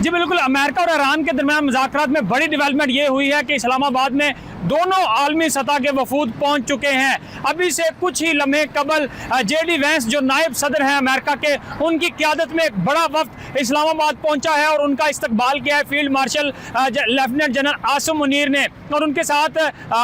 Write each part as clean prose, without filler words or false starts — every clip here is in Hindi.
जी बिल्कुल, अमेरिका और ईरान के दरमियान मुज़ाकरात में बड़ी डेवलपमेंट ये हुई है कि इस्लामाबाद में दोनों आलमी सतह के वफूद पहुंच चुके हैं। अभी से कुछ ही लम्हे कबल JD वैंस जो नायब सदर हैं अमेरिका के, उनकी क़यादत में एक बड़ा वफ्द इस्लामाबाद पहुंचा है और उनका इस्तकबाल किया है field marshal lieutenant general Asim Munir ने, और उनके साथ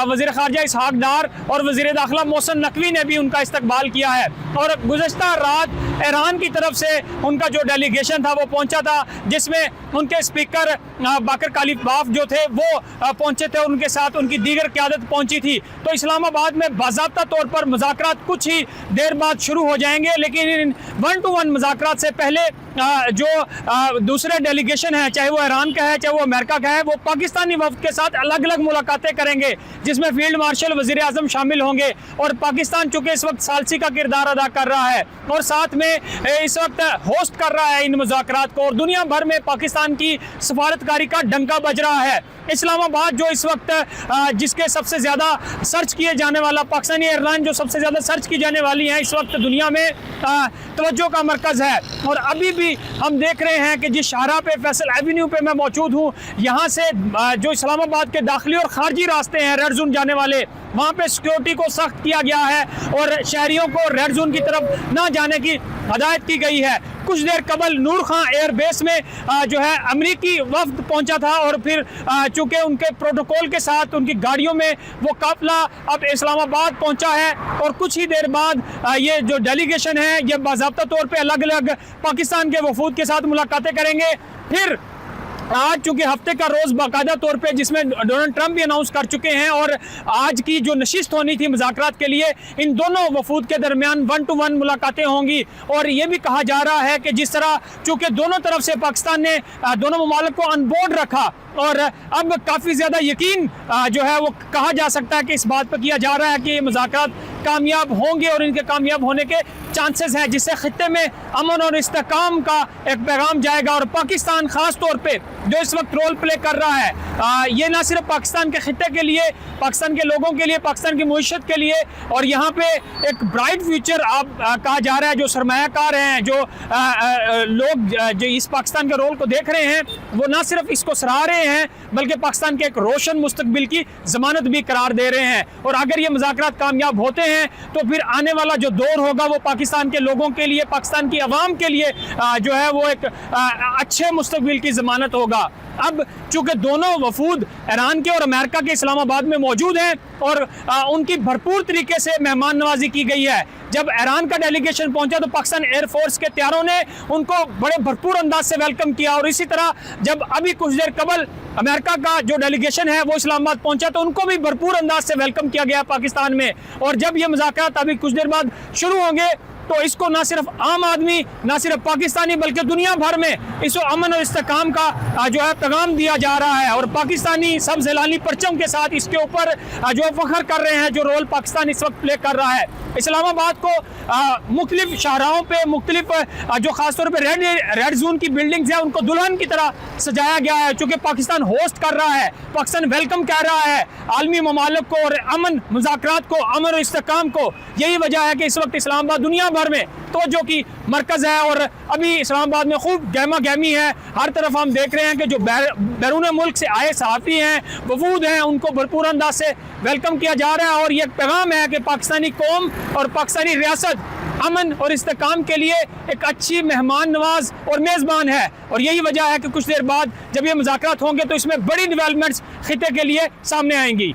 वज़ीर ख़ारजा इसहाक डार और वज़ीर दाखिला मोहसिन नकवी ने भी उनका इस्तकबाल किया है। और गुज़श्ता रात ईरान की तरफ से उनका जो डेलीगेशन था वो पहुंचा था, जिसमें उनके स्पीकर बाकर कालिबाफ जो थे वो पहुंचे थे, उनके साथ उनकी दीगर क़यादत पहुंची थी। तो इस्लामाबाद में बाज़ाब्ता तौर पर मुज़ाकरात कुछ ही देर बाद शुरू हो जाएंगे, लेकिन इन 1-to-1 मुज़ाकरात से पहले जो दूसरे डेलीगेशन है, चाहे वो ईरान का है चाहे वो अमेरिका का है, वो पाकिस्तानी वफ़द के साथ अलग अलग मुलाकातें करेंगे, जिसमें फील्ड मार्शल वज़ीर आज़म शामिल होंगे। और पाकिस्तान चूँकि इस वक्त सालसी का किरदार अदा कर रहा है और साथ में इस वक्त होस्ट कर रहा है इन मुज़ाकरात को, और दुनिया भर में पाकिस्तान की सफारतकारी का डंका बज रहा है। इस्लामाबाद जो इस वक्त जिसके सबसे ज़्यादा सर्च किए जाने वाला, पाकिस्तानी एयरलाइन जो सबसे ज़्यादा सर्च की जाने वाली है इस वक्त दुनिया में, तवज्जो का मरकज़ है। और अभी भी हम देख रहे हैं कि जिस शाहराह पे फैसल एवेन्यू पे मैं मौजूद हूँ, यहाँ से जो इस्लामाबाद के दाखिली और खारजी रास्ते हैं रेड जोन जाने वाले, वहाँ पे सिक्योरिटी को सख्त किया गया है और शहरियों को रेड जोन की तरफ ना जाने की हदायत की गई है। कुछ देर कबल नूर खां एयरबेस में जो है अमरीकी वफ्द पहुंचा था, और फिर चूँकि उनके प्रोटोकॉल के साथ उनकी गाड़ियों में वो काफिला अब इस्लामाबाद पहुंचा है, और कुछ ही देर बाद ये जो डेलीगेशन है ये बाज़ाब्ता तौर पे अलग अलग पाकिस्तान के वफूद के साथ मुलाकातें करेंगे। फिर आज चूँकि हफ्ते का रोज़ बाकायदा तौर पे, जिसमें डोनाल्ड ट्रंप भी अनाउंस कर चुके हैं, और आज की जो नशिस्त होनी थी मुज़ाकरात के लिए, इन दोनों वफूद के दरमियान 1-to-1 मुलाकातें होंगी। और ये भी कहा जा रहा है कि जिस तरह चूँकि दोनों तरफ से पाकिस्तान ने दोनों ममालिक को ऑन बोर्ड रखा, और अब काफ़ी ज़्यादा यकीन जो है वो कहा जा सकता है कि इस बात पर किया जा रहा है कि ये मुज़ाकरात कामयाब होंगे और इनके कामयाब होने के चांसेस हैं, जिससे खित्ते में अमन और इस्तेहकाम का एक पैगाम जाएगा। और पाकिस्तान ख़ास तौर पे जो इस वक्त रोल प्ले कर रहा है, ये ना सिर्फ पाकिस्तान के खित्ते के लिए, पाकिस्तान के लोगों के लिए, पाकिस्तान की मईशत के लिए, और यहाँ पे एक ब्राइट फ्यूचर कहा जा रहा है। जो सरमायाकार हैं, जो लोग जो इस पाकिस्तान के रोल को देख रहे हैं, वो ना सिर्फ इसको सराह रहे हैं बल्कि पाकिस्तान के एक रोशन मुस्तकबिल की ज़मानत भी करार दे रहे हैं। और अगर ये मुज़ाकरात कामयाब होते हैं तो फिर आने वाला जो दौर होगा वो पाकिस्तान के लोगों के लिए, पाकिस्तान की आवाम के लिए जो है वो एक अच्छे मुस्तकबिल की ज़मानत होगा। अब चूँकि दोनों वफूद ईरान के और अमेरिका के इस्लामाबाद में मौजूद हैं, और उनकी भरपूर तरीके से मेहमान नवाजी की गई है। जब ईरान का डेलीगेशन पहुंचा तो पाकिस्तान एयरफोर्स के तैयारों ने उनको बड़े भरपूर अंदाज से वेलकम किया, और इसी तरह जब अभी कुछ देर कबल अमेरिका का जो डेलीगेशन है वो इस्लामाबाद पहुंचा तो उनको भी भरपूर अंदाज से वेलकम किया गया पाकिस्तान में। और जब ये मुज़ाकरात अभी कुछ देर बाद शुरू होंगे तो इसको ना सिर्फ आम आदमी, ना सिर्फ पाकिस्तानी, बल्कि दुनिया भर में इसको अमन और इस्तेहकाम का जो है पैगाम दिया जा रहा है। और पाकिस्तानी सब्ज़ हिलाली परचम के साथ इसके ऊपर जो फख्र कर रहे हैं जो रोल पाकिस्तान इस वक्त प्ले कर रहा है। इस्लामाबाद को मुख्तलिफ शाहराहों पे मुख्तलिफ जो ख़ासतौर पर रेड जोन की बिल्डिंग्स हैं उनको दुल्हन की तरह सजाया गया है, चूँकि पाकिस्तान होस्ट कर रहा है, पाकिस्तान वेलकम कर रहा है आलमी ममालिक को और अमन मुज़ाकरात को, अमन और इस्तेहकाम को। यही वजह है कि इस वक्त इस्लामाबाद दुनिया भर में तवज्जो की मरकज़ है, और अभी इस्लामाबाद में खूब गहमा गहमी है। हर तरफ हम देख रहे हैं कि जो बैरून मुल्क से आए सहाफ़ी हैं, वफूद हैं, उनको भरपूर अंदाज से वेलकम किया जा रहा है। और ये पैगाम है कि पाकिस्तानी कौम और पाकिस्तानी रियासत अमन और इस्तेहकाम के लिए एक अच्छी मेहमान नवाज और मेज़बान है। और यही वजह है कि कुछ देर बाद जब ये मुज़ाकरात होंगे तो इसमें बड़ी डेवलपमेंट्स खित्ते के लिए सामने आएंगी।